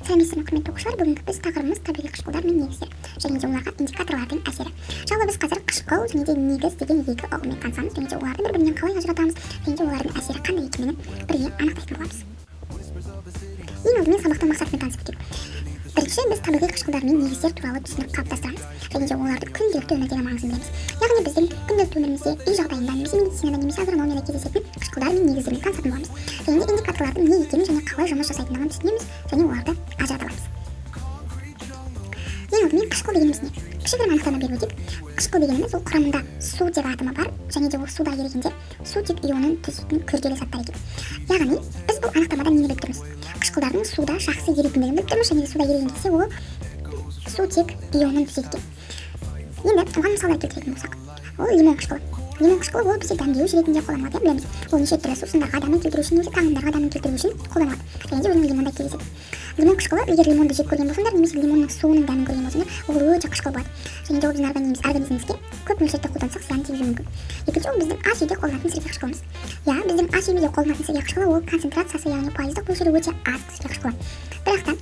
Сәлеметсіздер ме, құрметті оқушылар. Бүгінгі біз тақырыбымыз табиғи қышқылдар мен негіздер және де оларға индикаторлардың әсері. Жалпы біз қазір қышқыл және де негіз деген екі ұғыммен танысамыз және де оларды бір-бірінен қалай ажыратамыз және де олардың әсері қандай екенін бірге анықтайтын боламыз. Ең алдымен сабақтың мақсатымен танысып кетейік. Бірінші, біз табиғи қышқылдар мен негіздер туралы түсінік қалыптастырамыз және де оларды күнделікті өмірдегі маңызын білеміз. Яғни біздің күнделікті өмірімізде үй жағдайында немесе медицинада немесе агрономияда кездесетін қышқылдар мен негіздермен танысатын боламыз. Және де индикаторлардың не екенін және қалай жұмыс жасайтындығын түсінеміз және оларды ажырата аламыз. Ең алдымен қышқыл дегеніміз не? Кішігірім анықтама беріп өтейік. Қышқыл дегеніміз ол құрамында сутек атомы бар және де ол суда ерігенде сутек ионын түзетін күрделі заттар екен. Яғни біз бұл анықтамадан нені біліп тұрмыз? Қышқылдардың суда жақсы еритіндігін біліп тұрмыз және де суда еріген кезде ол сутек ионын түзеді екен. Енді оған мысалдар келтіретін болсақ, ол лимон қышқылы. Лимон қышқылы ол бізде дәмдеуіш ретінде қолданылады, білеміз. Ол неше түрлі сусындарға дәмін келтіру үшін немесе тағамдарға дәмін келтіру үшін қолданылады. Және де өзінің лимонда кездеседі. Лимон қышқылы, егер лимонды жеп көрген болсаңдар немесе лимонның суының дәмін көрген болсаңдар, ол өте қышқыл болады. Және де ол біздің организмімізге көп мөлшерде қолдансақ зиян тигізуі мүмкін. Екінші, ол біздің ас үйде қолданатын сірке қышқылымыз. Иә, біздің ас үйде қолданатын сірке қышқылы ол концентрациясы, яғни пайыздық мөлшері өте аз сірке қышқылы. Бірақтан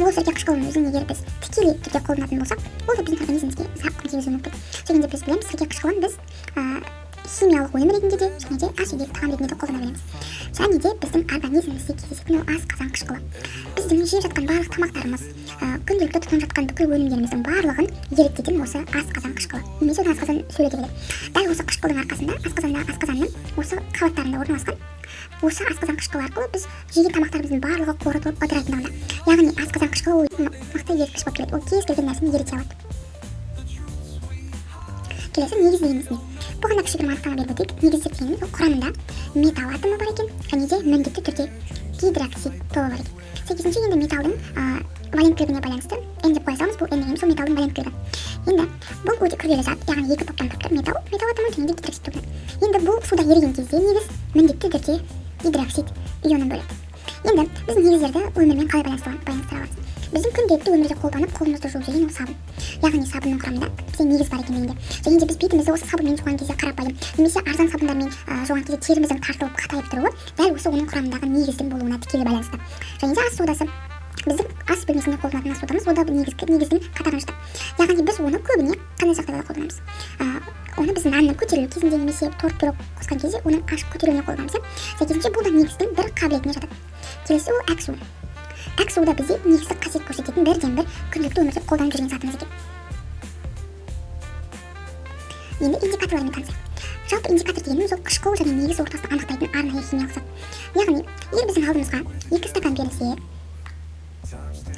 ол сірке қышқылының өзін егер біз тікелей түрде қолданатын болсақ, ол да біздің организмімізге зақым тигізуі мүмкін. Және де біз білеміз, сірке қышқылын біз химиялық өнім ретінде де және де ас үйдегі тағам ретінде де қолдана береміз. Және де біздің организмімізде кездесетін ол асқазан қышқылы. Біздің жеп жатқан барлық тамақтарымыз, күнделікті тұтынып жатқан бүкіл өнімдеріміздің барлығын ерітетін осы асқазан қышқылы. Немесе асқазан сөлі деп атайды. Дәл осы қышқылдың арқасында асқазанның осы қабаттарында орналасқан осы асқазан қышқылы арқылы біз жеген тамақтарымыздың барлығы қорытылып ыдырайтындығында. Яғни асқазан қышқылы ол мықты еріткіш болып келеді. Ол кез келген нәрсені еріте алады. Келесі, негіз дегеніміз не? Бұған да кішігірім анықтама беріп өтейік. Негіздер дегеніміз ол құрамында металл атомы бар екен және де міндетті түрде гидроксид тобы бар екен. Сәйкесінше енді металдың валенттілігіне байланысты N деп қоя саламыз. Бұл N дегеніміз ол металдың валенттілігі. Енді бұл өте күрделі зат, яғни екі топтан тұрады. Металл атомы және де гидроксид тобы. Енді бұл суда еріген кезде негіз міндетті түрде гидроксид ионын бөледі. Енді біз негіздерді өмірмен қалай байланыстыра аламыз? Біздің күнделікті өмірде қолданып қолымызды жуып жүрген ол сабын. Яғни сабынның құрамында бізде негіз бар екендігінде. Және де біз бетімізді осы сабынмен жуған кезде қарапайым немесе арзан сабындармен жуған кезде теріміздің тартылып қатайып тұруы дәл осы оның құрамындағы негіздің болуына тікелей байланысты. Және де ас содасы біздің ас бөлмесінде қолданатын ас содамыз, ол да негіздің қатарында. Яғни біз оны көбіне қандай жағдайда қолданамыз? Оны біз нанның көтерілу кезінде немесе торт пирог қосқан кезде оның ашып көтерілуіне қолданамыз. Сәйкесінше бұл да негіздің бір қабілетіне жатады. Келесі ол әк суы. Әк суы да бізде негіздік қасиет көрсететін бірден-бір күнделікті өмірде қолданып жүрген затымыз екен. Енді индикаторлармен танысайық. Жалпы индикатор дегеніміз ол қышқыл және негіз ортасын анықтайтын арнайы химиялық зат. Яғни, егер біздің алдымызға 2 стакан берілсе,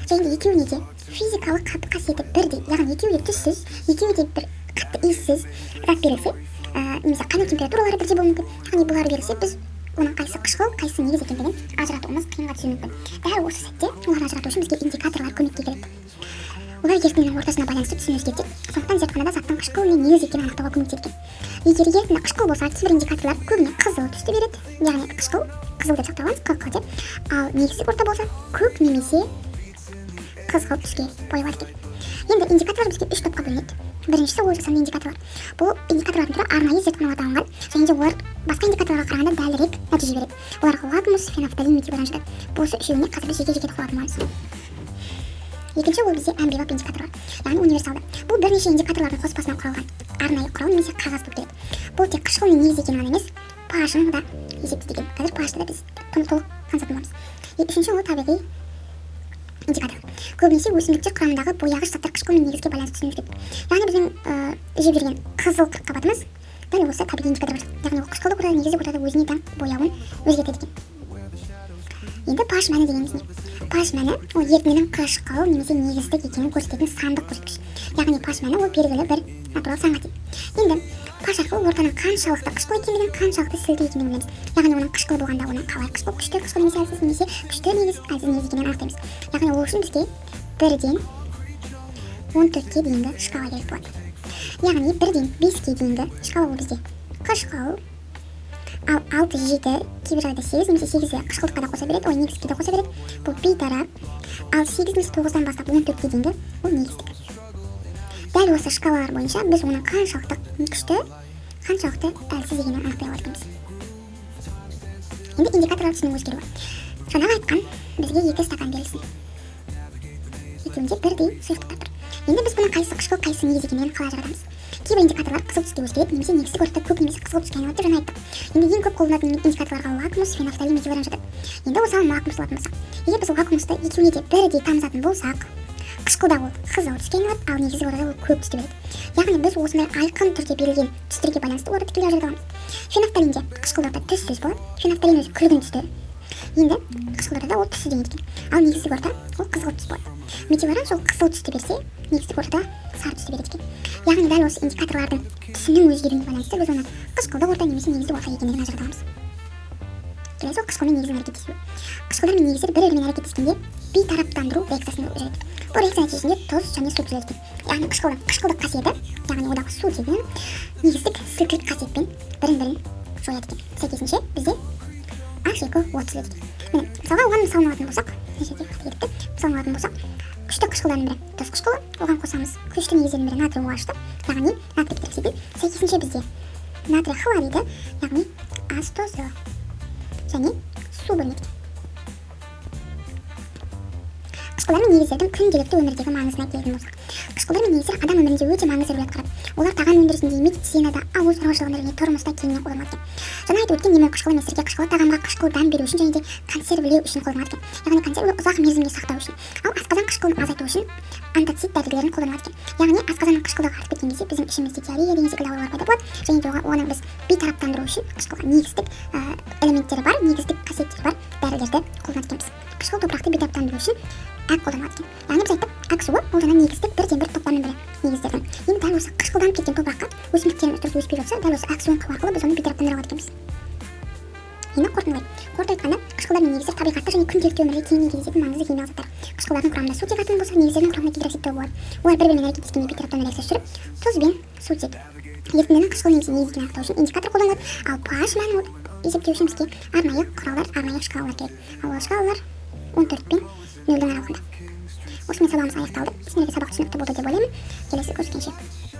және де екеуіне де физикалық қатты қасиеті бірдей, яғни екеуі де түссіз, екеуі де бір қатты иіссіз зат берілсе, немесе қайнау температуралары бірдей болуы мүмкін. Яғни бұлар берілсе, біз оның қайсысы қышқыл, қайсысы негіз екендігін ажыратуымыз қиынға түсуі мүмкін. Дәл осы сәтте оларды ажырату үшін бізге индикаторлар көмекке келеді. Олар ерітіндінің ортасына байланысты түсін өзгертеді. Сондықтан зертханада заттың қышқыл не негіз екенін анықтауға көмектеседі. Егер ерітінді қышқыл болса, кейбір индикаторлар көбіне қызыл түсті береді. Яғни қышқыл қызыл деп сақталған, қ деп. Ал негіздік орта болса, көк немесе қызғылт түске боялады екен. Енді индикаторлар бізге 3 топқа бөлінеді. Біріншісі ол жасанды индикаторлар. Бұл индикаторлардың түрі арнайы зертханаларда алынған және де олар басқа индикаторларға қарағанда дәлірек нәтиже береді. Оларға лакмус, фенофталин, метилодан жатады. Бұл үшеуіне қазір біз жеке тоқталатын боламыз. Екінші ол бізде әмбебап индикаторлар, яғни универсалды. Бұл бірнеше индикаторлардың қоспасынан құралған арнайы құрал немесе қағаз болып келеді. Бұл тек қышқыл мен негіз екені ғана емес, pH-ын да есептейді. Қазір pH-ты да біз толық танысатын боламыз. Үшінші ол табиғи индикатор. Көбінесе өсімдіктер құрамындағы бояғыш заттар қышқыл мен негізге байланысты түсіндіріледі. Яғни біздің жеп жүрген қызыл қырыққабатымыз дәл осы табиғи индикатор бар. Яғни ол қышқылды ортада негізді ортада өзіне тән бояуын өзгертеді екен. Енді pH мәні дегеніміз не? pH мәні ол ерітіндінің қышқыл немесе негіздік екенін көрсететін сандық көрсеткіш. Яғни pH мәні ол белгілі бір натурал санға тең. Енді pH арқылы ортаның қаншалықты қышқыл екендігін, қаншалықты сілті екендігін білеміз. Яғни оның қышқыл болғанда оның қалай қышқыл, күшті қышқыл немесе әлсіз немесе күшті негіз, әлсіз негіз екенін анықтаймыз. Яғни ол үшін бізге 1-ден 14-ке дейінгі шкала керек болады. Яғни 1-ден 5-ке дейінгі шкала ол бізде қышқыл, ал 6-7, кейбір жағдайда 8 немесе 8-і қышқылдыққа да қоса береді, ол негіздікке де қоса береді. Бұл бейтарап. Ал 8 немесе 9-дан бастап 14-ке дейінгі ол негіздік. Дәл осы шкалалар бойынша біз оның қаншалықты күшті, қаншалықты әлсіз екенін анықтай аламыз. Енді индикаторлар түсінің өзгеруі. Жаңағы айтқан бізге 2 стакан берілсін. екеуінде бірдей сұйықтықтар тұр. Енді біз бұның қайсысы қышқыл, қайсысы негіз екенін қалай ажыратамыз? Кейбір индикаторлар қызыл түске өзгереді, немесе негіздік ортада көк немесе қызыл түске айналады деп жаңа айттық. Енді ең көп қолданатын индикаторларға лакмус, фенофталин, метиларин жатады. Енді осыған лакмус алатын болсақ, егер біз лакмусты екеуіне де бірдей тамызатын болсақ, қышқылда ол қызыл түске айналады, ал негіздік ортада ол көк түсті береді. Яғни біз осындай айқын түрде берілген түстерге байланысты оларды тікелей ажырата аламыз. Фенофталинде қышқылдарда түссіз болады, фенофталин өзі күлгін түсті. Енді қышқылдарда ол түссіз деген екен. Ал негіздік орта ол қызғылт түс болады. Метиларин сол қызыл түсті берсе, негіздік орта сары түсті береді екен. Яғни дәл осы индикаторлардың түсінің өзгеруіне байланысты біз оны қышқылдық орта немесе негіздік орта екендігін ажырата аламыз. Келесі ол қышқыл мен негіздің әрекеттесуі. Қышқылдар мен негіздер бір-бірімен әрекеттескенде бейтараптандыру реакциясын жүргізеді. Бұл реакция нәтижесінде тұз және су түзіледі. Яғни қышқылдық қасиеті, яғни одағы су деген негіздік сілкілік қасиетпен бірін-бірін жояды екен. Сәйкесінше бізде H2O түзіледі екен. Міне, мысалға оған мысалын алатын болсақ, мысалын алатын болсақ, күшті қышқылдардың бірі тұз қышқылы, оған қосамыз күшті негіздердің бірі натрий OH-ты, яғни натрий гидроксиді. Сәйкесінше бізде натрий хлориді, яғни H2O және су бөлінеді. Қышқылдар мен негіздердің күнделікті өмірдегі маңызына келетін болсақ, қышқылдар мен негіздер адам өмірінде өте маңызды рөл атқарады. Олар тағам өндірісінде, медицинада, ауыл шаруашылығында және тұрмыста кеңінен қолданылады. Жаңа айтып өткен немау қышқылы мен сірке қышқылы тағамға қышқыл дәм беру үшін және де консервілеу үшін қолданылады екен. Яғни консервілеу ұзақ мерзімге сақтау үшін. Ал асқазан қышқылын азайту үшін антоцид дәрілерін қолданылады екен. Яғни асқазанның қышқылдығы артып кеткен кезде біздің ішімізде диарея деген секілді аурулар пайда болады және де оны біз бейтараптандыру үшін қышқылға негіздік элементтері бар, негіздік қасиеттері бар дәрілерді қолданады екенбіз. Қышқыл топырақты бейтараптандыру үшін әк қолданылады екен. Яғни біз айттық, әк суы ол жаңа негіздік бірден-бір топтардың бірі негіздердің. Енді дәл осы қышқылданып кеткен топыраққа өсімдіктеріміз дұрыс өспей жатса, дәл осы әк суын құю арқылы біз оны бейтараптандыра алады екенбіз. Енді қорыта айтқанда, қышқылдар мен негіздер табиғатта және күнделікті өмірде кеңінен кездесетін маңызды химиялық заттар. Қышқылдардың құрамында сутек атомы болса, негіздердің құрамында гидроксид тобы болады. Олар бір-бірімен әрекеттескенде бейтараптандыру реакциясы жүріп, тұз бен сутек ерітіндінің қышқыл немесе негіз екенін анықтау үшін индикатор қолданылады. Ал pH мәнін есептеу үшін бізге арнайы құралдар, арнайы шкалалар керек. Ал ол шкалалар 14 пен 0-дің аралығында. Осымен сабағымыз аяқталды. Сіздерге сабақ түсінікті болды деп ойлаймын. Келесі көріскенше.